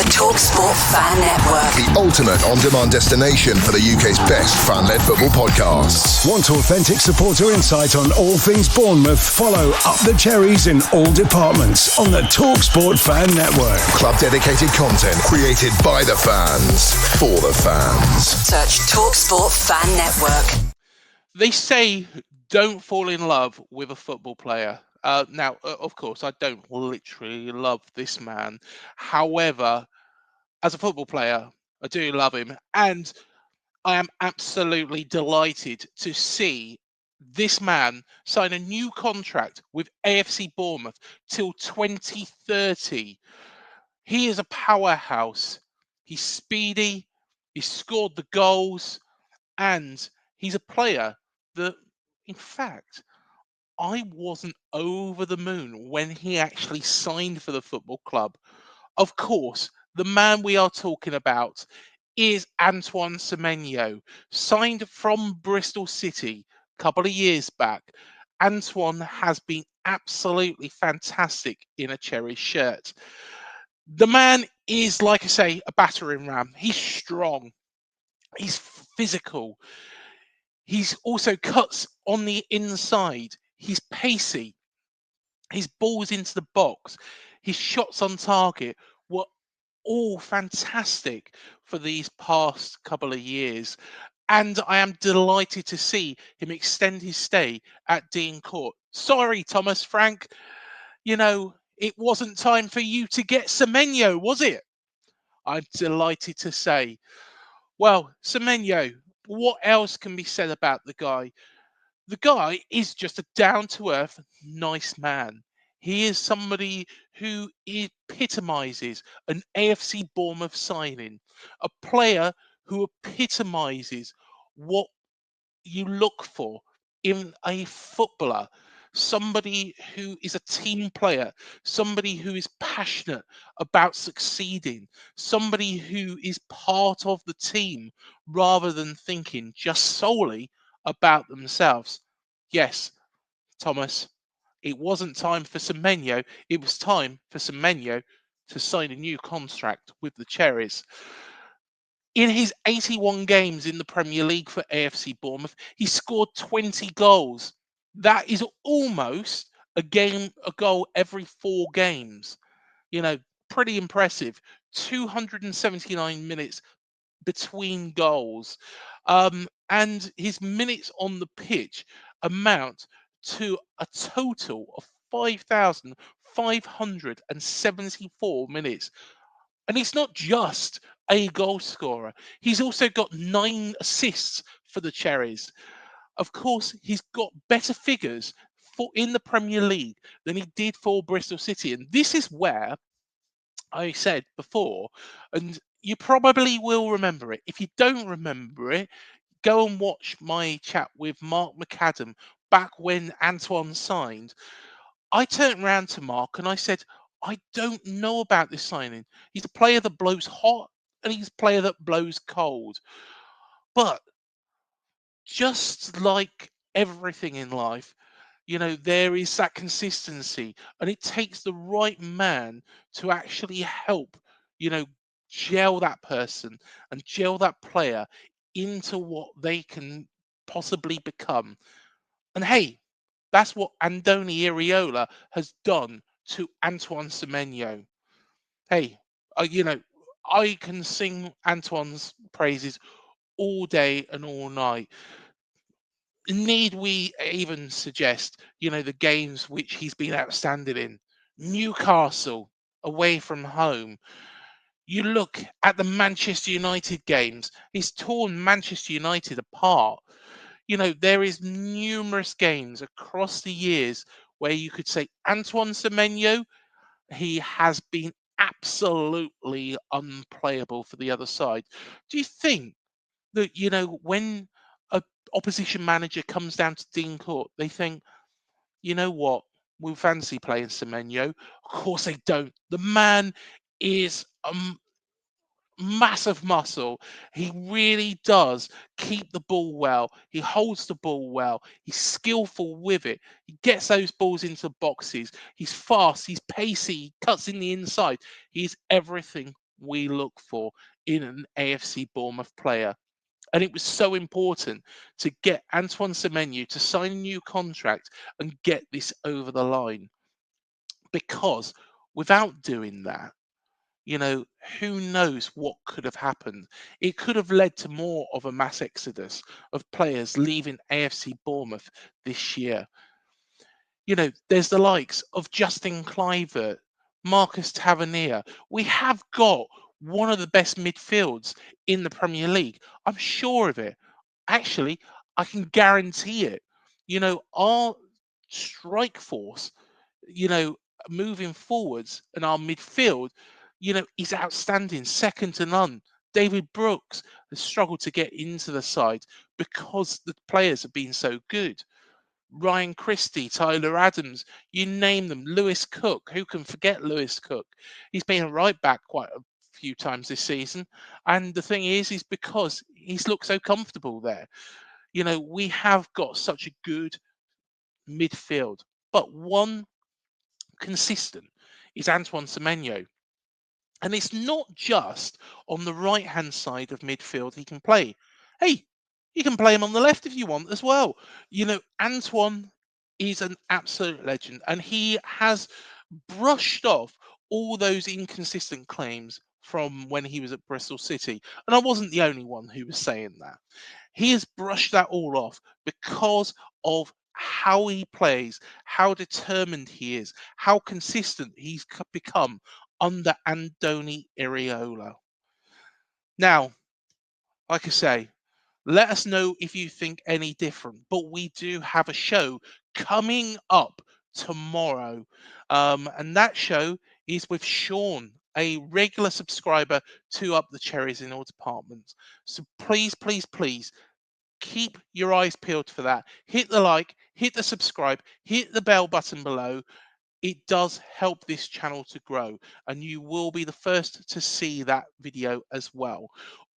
The Talksport Fan Network. The ultimate on-demand destination for the UK's best fan-led football podcasts. Want authentic supporter insight on all things Bournemouth? Follow Up the Cherries in all departments on the Talksport Fan Network. Club-dedicated content created by the fans, for the fans. Search Talksport Fan Network. They say don't fall in love with a football player. Now, of course, I don't literally love this man. However, as a football player, I do love him. And I am absolutely delighted to see this man sign a new contract with AFC Bournemouth till 2030. He is a powerhouse. He's speedy. He scored the goals. And he's a player that, in fact, I wasn't over the moon when he actually signed for the football club. Of course, the man we are talking about is Antoine Semenyo, signed from Bristol City a couple of years back. Antoine has been absolutely fantastic in a Cherries shirt. The man is, like I say, a battering ram. He's strong. He's physical. He's also cuts on the inside. He's pacey. His balls into the box. His shots on target were all fantastic for these past couple of years. And I am delighted to see him extend his stay at Dean Court. Sorry, Thomas Frank. It wasn't time for you to get Semenyo, was it? I'm delighted to say. Well, Semenyo, what else can be said about the guy? The guy is just a down-to-earth, nice man. He is somebody who epitomises an AFC Bournemouth signing, a player who epitomises what you look for in a footballer, somebody who is a team player, somebody who is passionate about succeeding, somebody who is part of the team rather than thinking just solely about themselves. Yes, Thomas, it wasn't time for Semenyo. It was time for Semenyo to sign a new contract with the Cherries. In his 81 games in the Premier League for AFC Bournemouth, he scored 20 goals. That is almost a goal every 4 games. Pretty impressive. 279 minutes between goals. And his minutes on the pitch amount to a total of 5,574 minutes. And he's not just a goal scorer. He's also got 9 assists for the Cherries. Of course, he's got better figures in the Premier League than he did for Bristol City. And this is where I said before, and you probably will remember it. If you don't remember it, go and watch my chat with Mark McAdam back when Antoine signed. I turned around to Mark and I said, I don't know about this signing. He's a player that blows hot and he's a player that blows cold. But just like everything in life, there is that consistency, and it takes the right man to actually help, gel that person and gel that player into what they can possibly become. And hey, that's what Andoni Iraola has done to Antoine Semenyo. Hey, I can sing Antoine's praises all day and all night. Need we even suggest, the games which he's been outstanding in? Newcastle, away from home. You look at the Manchester United games, he's torn Manchester United apart. There is numerous games across the years where you could say Antoine Semenyo, he has been absolutely unplayable for the other side. Do you think that, when a opposition manager comes down to Dean Court, they think, you know what, we fancy playing Semenyo? Of course they don't. The man is a massive muscle. He really does keep the ball well. He holds the ball well. He's skillful with it. He gets those balls into boxes. He's fast. He's pacey. He cuts in the inside. He's everything we look for in an AFC Bournemouth player. And it was so important to get Antoine Semenyo to sign a new contract and get this over the line. Because without doing that, who knows what could have happened? It could have led to more of a mass exodus of players leaving AFC Bournemouth this year. There's the likes of Justin Kluivert, Marcus Tavernier. We have got one of the best midfields in the Premier League. I'm sure of it. Actually, I can guarantee it. Our strike force, you know, moving forwards and our midfield, is outstanding, second to none. David Brooks has struggled to get into the side because the players have been so good. Ryan Christie, Tyler Adams, you name them. Lewis Cook, who can forget Lewis Cook? He's been a right back quite a few times this season. And the thing is because he's looked so comfortable there. We have got such a good midfield, but one consistent is Antoine Semenyo. And it's not just on the right-hand side of midfield he can play. Hey, you can play him on the left if you want as well. Antoine is an absolute legend, and he has brushed off all those inconsistent claims from when he was at Bristol City. And I wasn't the only one who was saying that. He has brushed that all off because of how he plays, how determined he is, how consistent he's become under Andoni Iraola. Now, like I say, let us know if you think any different. But we do have a show coming up tomorrow. And that show is with Sean, a regular subscriber to Up the Cherries in all departments. So please, please, please keep your eyes peeled for that. Hit the like, hit the subscribe, hit the bell button below. It does help this channel to grow, and you will be the first to see that video as well.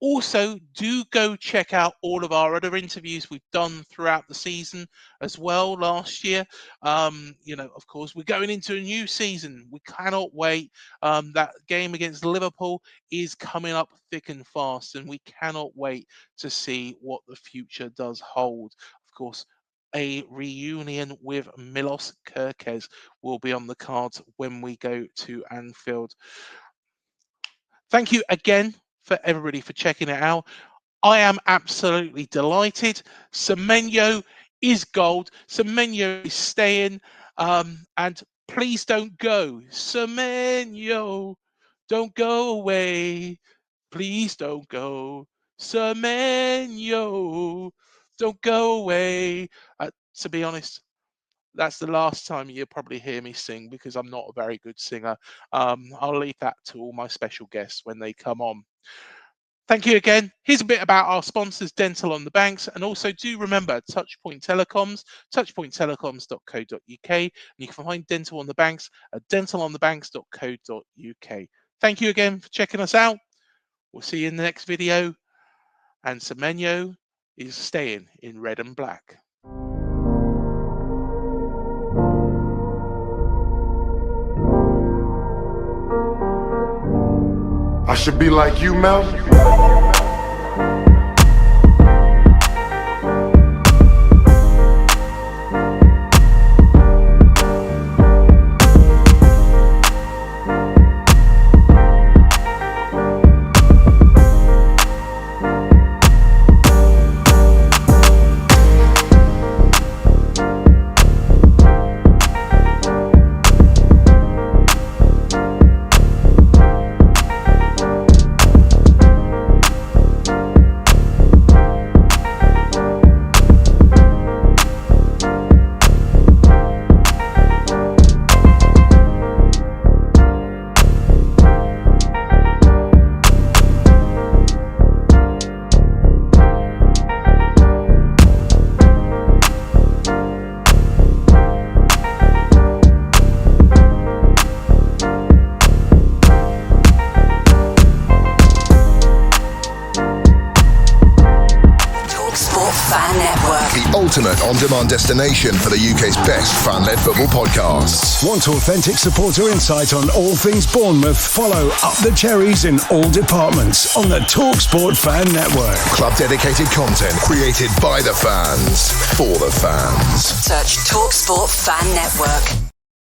Also, do go check out all of our other interviews we've done throughout the season as well last year. Of course, we're going into a new season. We cannot wait. That game against Liverpool is coming up thick and fast, and we cannot wait to see what the future does hold. Of course, a reunion with Milos Kerkez will be on the cards when we go to Anfield. Thank you again for everybody for checking it out. I am absolutely delighted. Semenyo is gold. Semenyo is staying. And please don't go. Semenyo, don't go away. Please don't go. Semenyo, don't go away. To be honest, that's the last time you'll probably hear me sing because I'm not a very good singer. I'll leave that to all my special guests when they come on. Thank you again. Here's a bit about our sponsors, Dental on the Banks. And also do remember Touchpoint Telecoms, touchpointtelecoms.co.uk. And you can find Dental on the Banks at dentalonthebanks.co.uk. Thank you again for checking us out. We'll see you in the next video. And Semenyo is staying in red and black. I should be like you, Mel. ultimate on-demand destination for the UK's best fan-led football podcasts. Want authentic supporter insight on all things Bournemouth? Follow Up the Cherries in all departments on the Talksport Fan Network. Club-dedicated content created by the fans, for the fans. Search Talksport Fan Network.